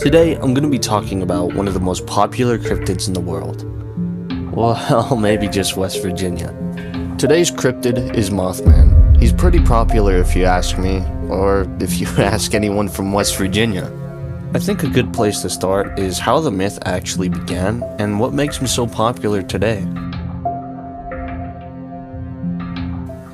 Today, I'm going to be talking about one of the most popular cryptids in the world. Well, maybe just West Virginia. Today's cryptid is Mothman. He's pretty popular if you ask me, or if you ask anyone from West Virginia. I think a good place to start is how the myth actually began and what makes him so popular today.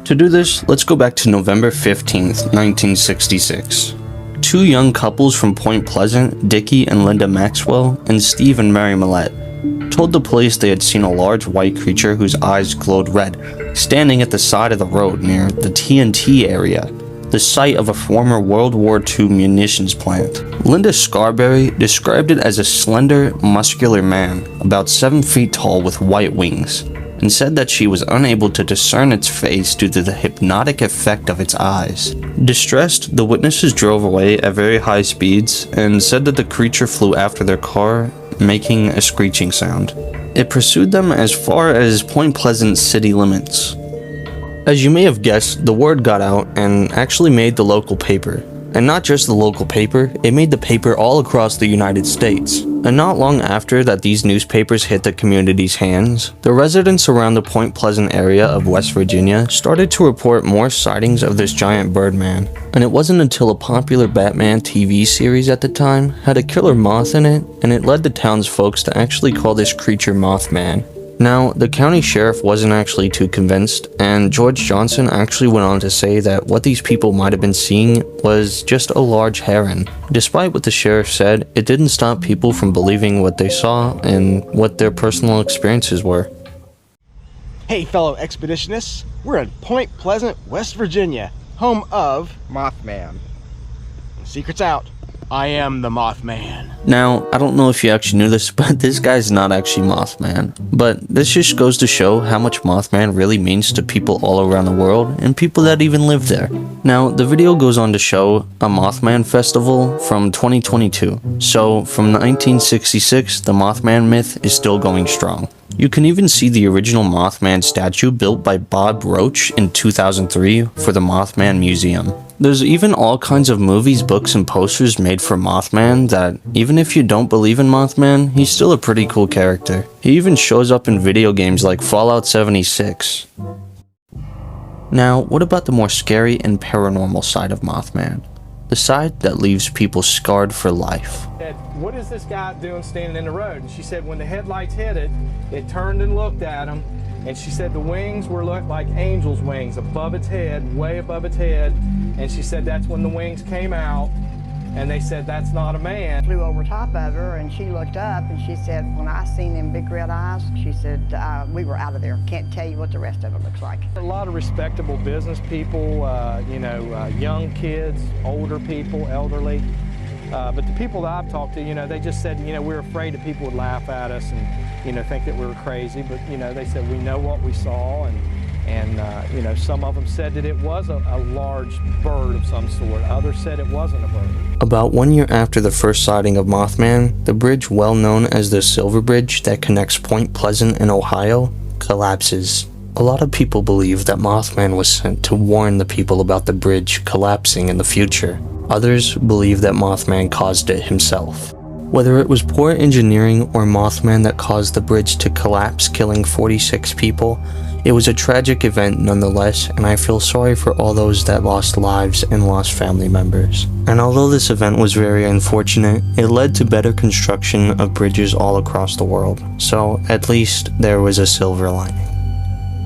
To do this, let's go back to November 15th, 1966. Two young couples from Point Pleasant, Dickie and Linda Maxwell, and Steve and Mary Millette, told the police they had seen a large white creature whose eyes glowed red, standing at the side of the road near the TNT area, the site of a former World War II munitions plant. Linda Scarberry described it as a slender, muscular man, about 7 feet tall with white wings, and said that she was unable to discern its face due to the hypnotic effect of its eyes. Distressed, the witnesses drove away at very high speeds and said that the creature flew after their car, making a screeching sound. It pursued them as far as Point Pleasant city limits. As you may have guessed, the word got out and actually made the local paper. And not just the local paper, it made the paper all across the United States. And not long after that these newspapers hit the community's hands, the residents around the Point Pleasant area of West Virginia started to report more sightings of this giant birdman. And it wasn't until a popular Batman TV series at the time had a killer moth in it, and it led the townsfolk to actually call this creature Mothman. Now, the county sheriff wasn't actually too convinced, and George Johnson actually went on to say that what these people might have been seeing was just a large heron. Despite what the sheriff said, it didn't stop people from believing what they saw and what their personal experiences were. Hey fellow expeditionists, we're at Point Pleasant, West Virginia, home of Mothman. Secrets out. I am the Mothman. Now, I don't know if you actually knew this, but this guy's not actually Mothman. But this just goes to show how much Mothman really means to people all around the world and people that even live there. Now, the video goes on to show a Mothman festival from 2022. So, from 1966, the Mothman myth is still going strong. You can even see the original Mothman statue built by Bob Roach in 2003 for the Mothman Museum. There's even all kinds of movies, books, and posters made for Mothman that, even if you don't believe in Mothman, he's still a pretty cool character. He even shows up in video games like Fallout 76. Now, what about the more scary and paranormal side of Mothman? The side that leaves people scarred for life. What is this guy doing standing in the road? And she said when the headlights hit it, it turned and looked at him. And she said the wings looked like angel's wings above its head, way above its head. And she said that's when the wings came out. And they said that's not a man. Flew over top of her and she looked up and she said, when I seen them big red eyes, she said, we were out of there. Can't tell you what the rest of it looks like. A lot of respectable business people, young kids, older people, elderly. But the people that I've talked to, they just said, we're afraid that people would laugh at us and, think that we were crazy. But, they said we know what we saw. And some of them said that it was a large bird of some sort. Others said it wasn't a bird. About 1 year after the first sighting of Mothman, the bridge well known as the Silver Bridge that connects Point Pleasant and Ohio collapses. A lot of people believe that Mothman was sent to warn the people about the bridge collapsing in the future. Others believe that Mothman caused it himself. Whether it was poor engineering or Mothman that caused the bridge to collapse, killing 46 people, it was a tragic event nonetheless, and I feel sorry for all those that lost lives and lost family members. And although this event was very unfortunate, it led to better construction of bridges all across the world. So at least there was a silver lining.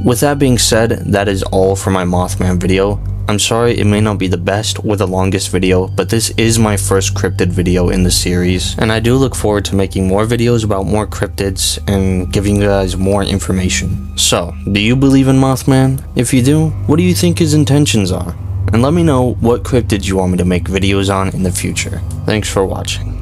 With that being said, that is all for my Mothman video. I'm sorry it may not be the best or the longest video, but this is my first cryptid video in the series, and I do look forward to making more videos about more cryptids and giving you guys more information. So, do you believe in Mothman? If you do, what do you think his intentions are? And let me know what cryptids you want me to make videos on in the future. Thanks for watching.